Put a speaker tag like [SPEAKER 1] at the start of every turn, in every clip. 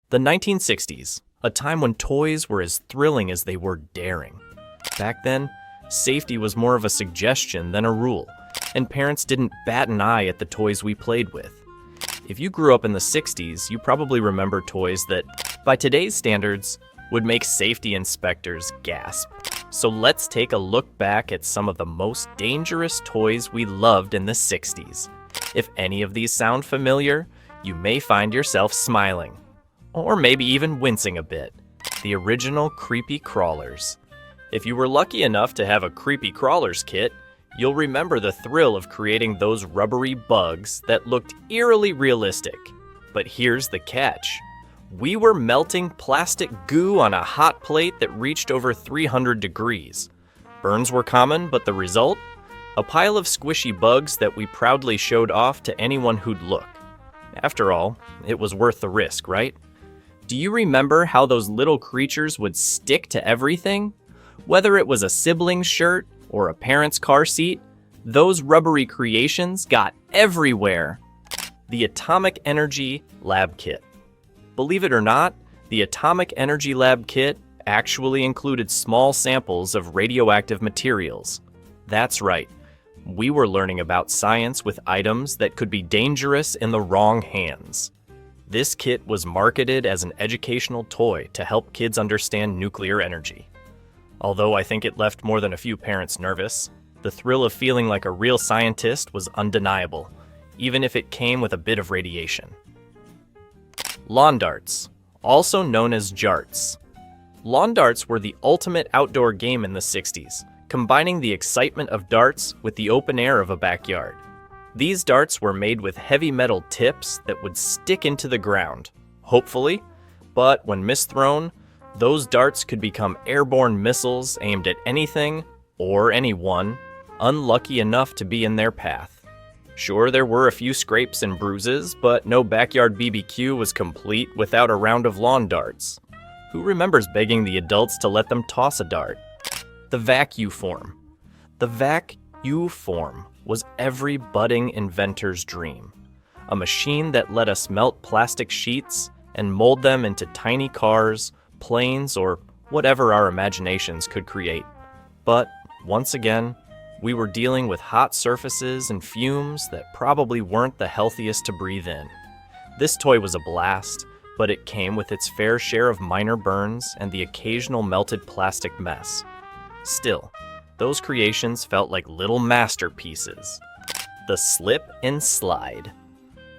[SPEAKER 1] The 1960s, a time when toys were as thrilling as they were daring. Back then, safety was more of a suggestion than a rule, and parents didn't bat an eye at the toys we played with. If you grew up in the 60s, you probably remember toys that, by today's standards, would make safety inspectors gasp. So let's take a look back at some of the most dangerous toys we loved in the 60s. If any of these sound familiar, you may find yourself smiling, or maybe even wincing a bit. The original creepy crawlers. If you were lucky enough to have a creepy crawlers kit, you'll remember the thrill of creating those rubbery bugs that looked eerily realistic. But here's the catch. We were melting plastic goo on a hot plate that reached over 300 degrees. Burns were common, but the result? A pile of squishy bugs that we proudly showed off to anyone who'd look. After all, it was worth the risk, right? Do you remember how those little creatures would stick to everything? Whether it was a sibling's shirt or a parent's car seat, those rubbery creations got everywhere. The Atomic Energy Lab Kit. Believe it or not, the Atomic Energy Lab Kit actually included small samples of radioactive materials. That's right, we were learning about science with items that could be dangerous in the wrong hands. This kit was marketed as an educational toy to help kids understand nuclear energy. Although I think it left more than a few parents nervous, the thrill of feeling like a real scientist was undeniable, even if it came with a bit of radiation. Lawn darts, also known as jarts. Lawn darts were the ultimate outdoor game in the 60s, combining the excitement of darts with the open air of a backyard. These darts were made with heavy metal tips that would stick into the ground, hopefully, but when misthrown, those darts could become airborne missiles aimed at anything or anyone unlucky enough to be in their path. Sure, there were a few scrapes and bruises, but no backyard BBQ was complete without a round of lawn darts. Who remembers begging the adults to let them toss a dart? The vac-U-form. The vac-U-form was every budding inventor's dream. A machine that let us melt plastic sheets and mold them into tiny cars, planes, or whatever our imaginations could create. But, once again, we were dealing with hot surfaces and fumes that probably weren't the healthiest to breathe in. This toy was a blast, but it came with its fair share of minor burns and the occasional melted plastic mess. Still, those creations felt like little masterpieces. The slip and slide.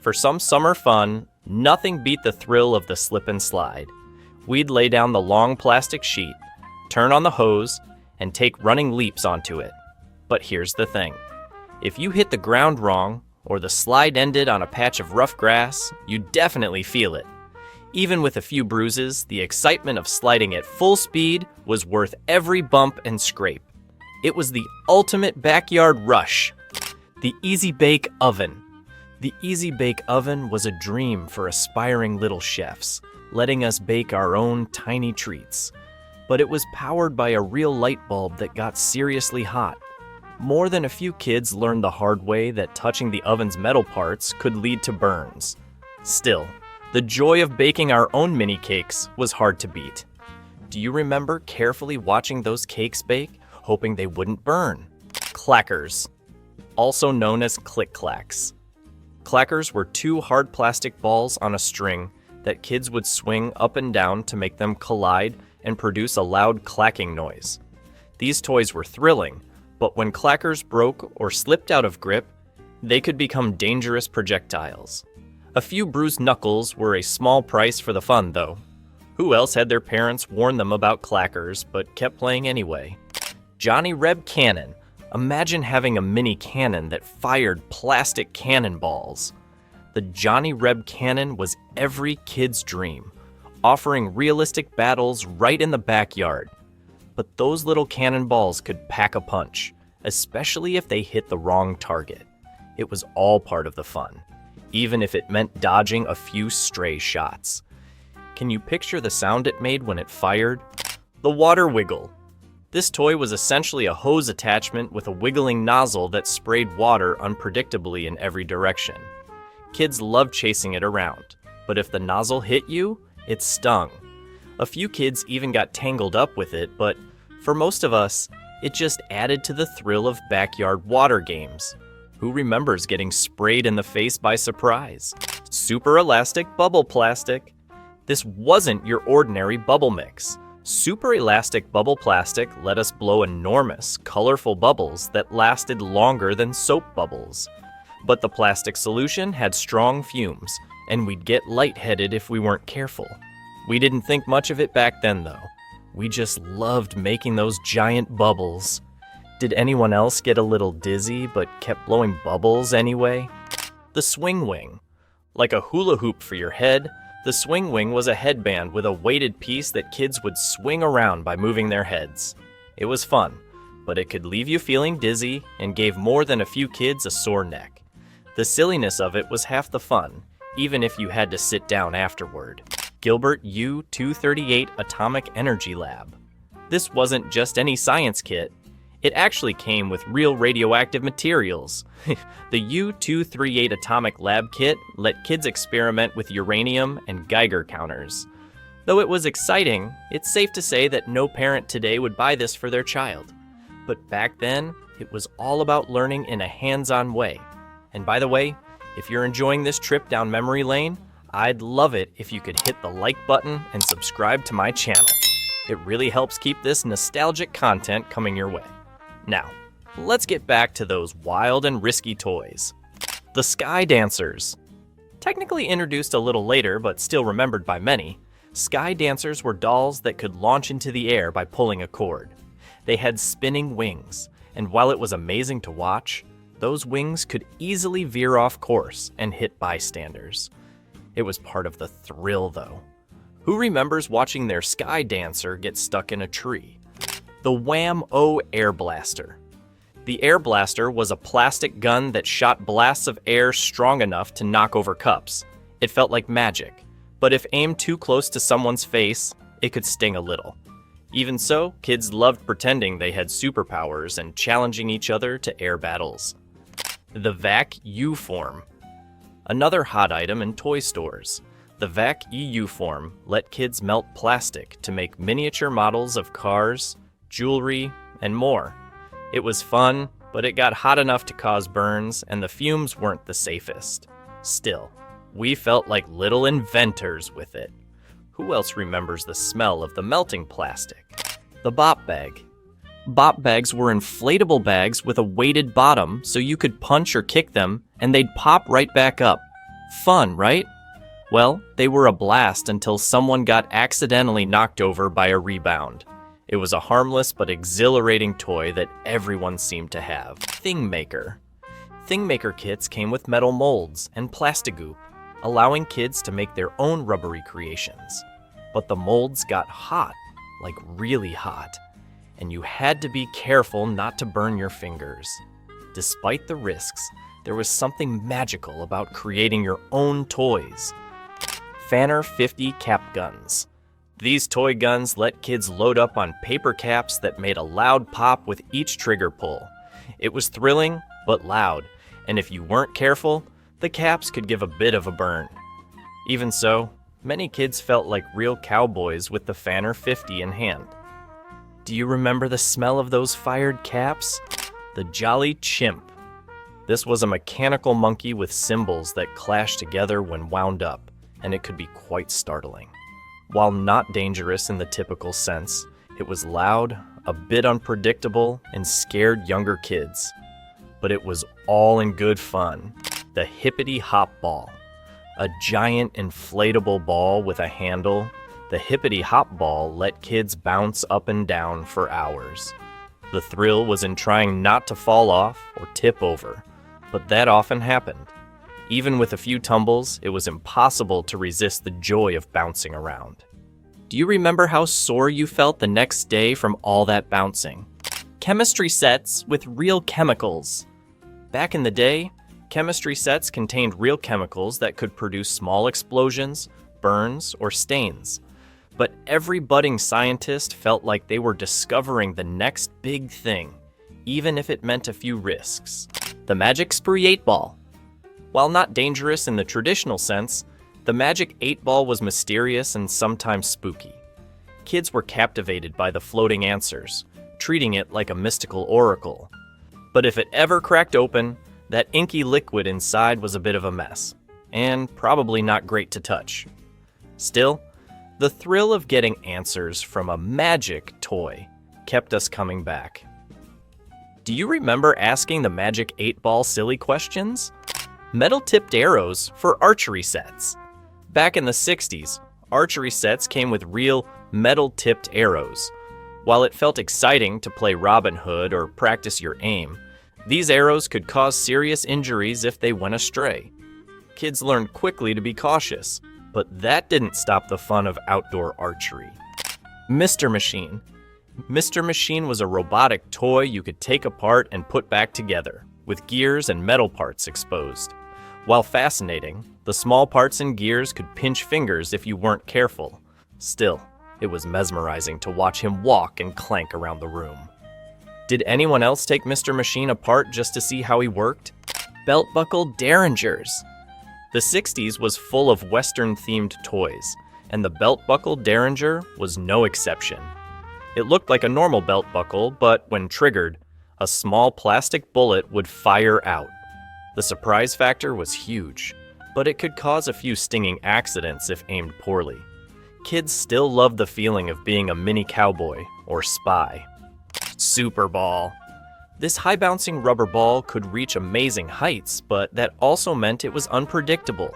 [SPEAKER 1] For some summer fun, nothing beat the thrill of the slip and slide. We'd lay down the long plastic sheet, turn on the hose, and take running leaps onto it. But here's the thing. If you hit the ground wrong, or the slide ended on a patch of rough grass, you'd definitely feel it. Even with a few bruises, the excitement of sliding at full speed was worth every bump and scrape. It was the ultimate backyard rush. The Easy Bake Oven. The Easy Bake Oven was a dream for aspiring little chefs, letting us bake our own tiny treats. But it was powered by a real light bulb that got seriously hot. More than a few kids learned the hard way that touching the oven's metal parts could lead to burns. Still, the joy of baking our own mini cakes was hard to beat. Do you remember carefully watching those cakes bake, hoping they wouldn't burn? Clackers, also known as click-clacks. Clackers were two hard plastic balls on a string that kids would swing up and down to make them collide and produce a loud clacking noise. These toys were thrilling, but when clackers broke or slipped out of grip, they could become dangerous projectiles. A few bruised knuckles were a small price for the fun, though. Who else had their parents warn them about clackers, but kept playing anyway? Johnny Reb Cannon. Imagine having a mini cannon that fired plastic cannonballs. The Johnny Reb Cannon was every kid's dream, offering realistic battles right in the backyard. But those little cannonballs could pack a punch, especially if they hit the wrong target. It was all part of the fun, even if it meant dodging a few stray shots. Can you picture the sound it made when it fired? The water wiggle. This toy was essentially a hose attachment with a wiggling nozzle that sprayed water unpredictably in every direction. Kids loved chasing it around, but if the nozzle hit you, It stung. A few kids even got tangled up with it, but for most of us, it just added to the thrill of backyard water games. Who remembers getting sprayed in the face by surprise? Super elastic bubble plastic. This wasn't your ordinary bubble mix. Super elastic bubble plastic let us blow enormous, colorful bubbles that lasted longer than soap bubbles. But the plastic solution had strong fumes, and we'd get lightheaded if we weren't careful. We didn't think much of it back then, though. We just loved making those giant bubbles. Did anyone else get a little dizzy but kept blowing bubbles anyway? The swing wing. Like a hula hoop for your head, the swing wing was a headband with a weighted piece that kids would swing around by moving their heads. It was fun, but it could leave you feeling dizzy and gave more than a few kids a sore neck. The silliness of it was half the fun, even if you had to sit down afterward. Gilbert U-238 Atomic Energy Lab. This wasn't just any science kit. It actually came with real radioactive materials. The U-238 Atomic Lab Kit let kids experiment with uranium and Geiger counters. Though it was exciting, it's safe to say that no parent today would buy this for their child. But back then, it was all about learning in a hands-on way. And by the way, if you're enjoying this trip down memory lane, I'd love it if you could hit the like button and subscribe to my channel. It really helps keep this nostalgic content coming your way. Now, let's get back to those wild and risky toys. The Sky Dancers. Technically introduced a little later, but still remembered by many, Sky Dancers were dolls that could launch into the air by pulling a cord. They had spinning wings, and while it was amazing to watch, those wings could easily veer off course and hit bystanders. It was part of the thrill, though. Who remembers watching their Sky Dancer get stuck in a tree? The Wham-O Air Blaster. The Air Blaster was a plastic gun that shot blasts of air strong enough to knock over cups. It felt like magic, but if aimed too close to someone's face, it could sting a little. Even so, kids loved pretending they had superpowers and challenging each other to air battles. The Vac-U-Form. Another hot item in toy stores. The Vac-EU-Form let kids melt plastic to make miniature models of cars, jewelry, and more. It was fun, but it got hot enough to cause burns, and the fumes weren't the safest. Still, we felt like little inventors with it. Who else remembers the smell of the melting plastic? The Bop Bag. Bop bags were inflatable bags with a weighted bottom so you could punch or kick them and they'd pop right back up. Fun, right? Well, they were a blast until someone got accidentally knocked over by a rebound. It was a harmless but exhilarating toy that everyone seemed to have. Thingmaker. Thingmaker kits came with metal molds and Plastigoop, allowing kids to make their own rubbery creations. But the molds got hot, like really hot, and you had to be careful not to burn your fingers. Despite the risks, there was something magical about creating your own toys. Fanner 50 Cap Guns. These toy guns let kids load up on paper caps that made a loud pop with each trigger pull. It was thrilling, but loud, and if you weren't careful, the caps could give a bit of a burn. Even so, many kids felt like real cowboys with the Fanner 50 in hand. Do you remember the smell of those fired caps? The Jolly Chimp. This was a mechanical monkey with cymbals that clashed together when wound up, and it could be quite startling. While not dangerous in the typical sense, it was loud, a bit unpredictable, and scared younger kids. But it was all in good fun. The Hippity Hop Ball. A giant inflatable ball with a handle, the Hippity Hop Ball let kids bounce up and down for hours. The thrill was in trying not to fall off or tip over, but that often happened. Even with a few tumbles, it was impossible to resist the joy of bouncing around. Do you remember how sore you felt the next day from all that bouncing? Chemistry sets with real chemicals. Back in the day, chemistry sets contained real chemicals that could produce small explosions, burns, or stains. But every budding scientist felt like they were discovering the next big thing, even if it meant a few risks. The Magic Spree 8-Ball. While not dangerous in the traditional sense, The magic 8-ball was mysterious and sometimes spooky. Kids were captivated by the floating answers, treating it like a mystical oracle. But if it ever cracked open, that inky liquid inside was a bit of a mess, and probably not great to touch. Still, the thrill of getting answers from a magic toy kept us coming back. Do you remember asking the magic 8-ball silly questions? Metal-tipped arrows for archery sets. Back in the 60s, archery sets came with real metal-tipped arrows. While it felt exciting to play Robin Hood or practice your aim, these arrows could cause serious injuries if they went astray. Kids learned quickly to be cautious, but that didn't stop the fun of outdoor archery. Mr. Machine. Mr. Machine was a robotic toy you could take apart and put back together, with gears and metal parts exposed. While fascinating, the small parts and gears could pinch fingers if you weren't careful. Still, it was mesmerizing to watch him walk and clank around the room. Did anyone else take Mr. Machine apart just to see how he worked? Belt-buckle derringers. The 60s was full of Western-themed toys, and the belt-buckle derringer was no exception. It looked like a normal belt buckle, but when triggered, a small plastic bullet would fire out. The surprise factor was huge, but it could cause a few stinging accidents if aimed poorly. Kids still loved the feeling of being a mini cowboy or spy. Super Ball. This high-bouncing rubber ball could reach amazing heights, but that also meant it was unpredictable.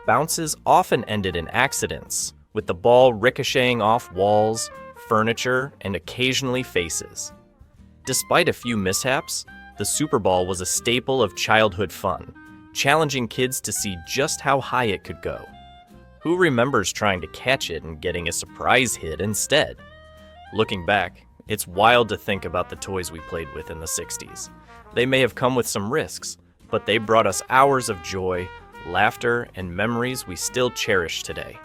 [SPEAKER 1] Bounces often ended in accidents, with the ball ricocheting off walls, furniture, and occasionally faces. Despite a few mishaps, the Super Ball was a staple of childhood fun, challenging kids to see just how high it could go. Who remembers trying to catch it and getting a surprise hit instead? Looking back, it's wild to think about the toys we played with in the 60s. They may have come with some risks, but they brought us hours of joy, laughter, and memories we still cherish today.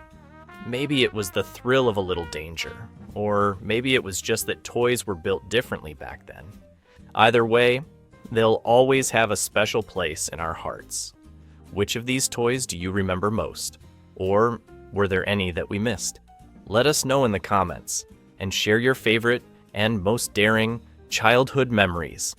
[SPEAKER 1] Maybe it was the thrill of a little danger, or maybe it was just that toys were built differently back then. Either way, they'll always have a special place in our hearts. Which of these toys do you remember most? Or were there any that we missed? Let us know in the comments, and share your favorite and most daring childhood memories.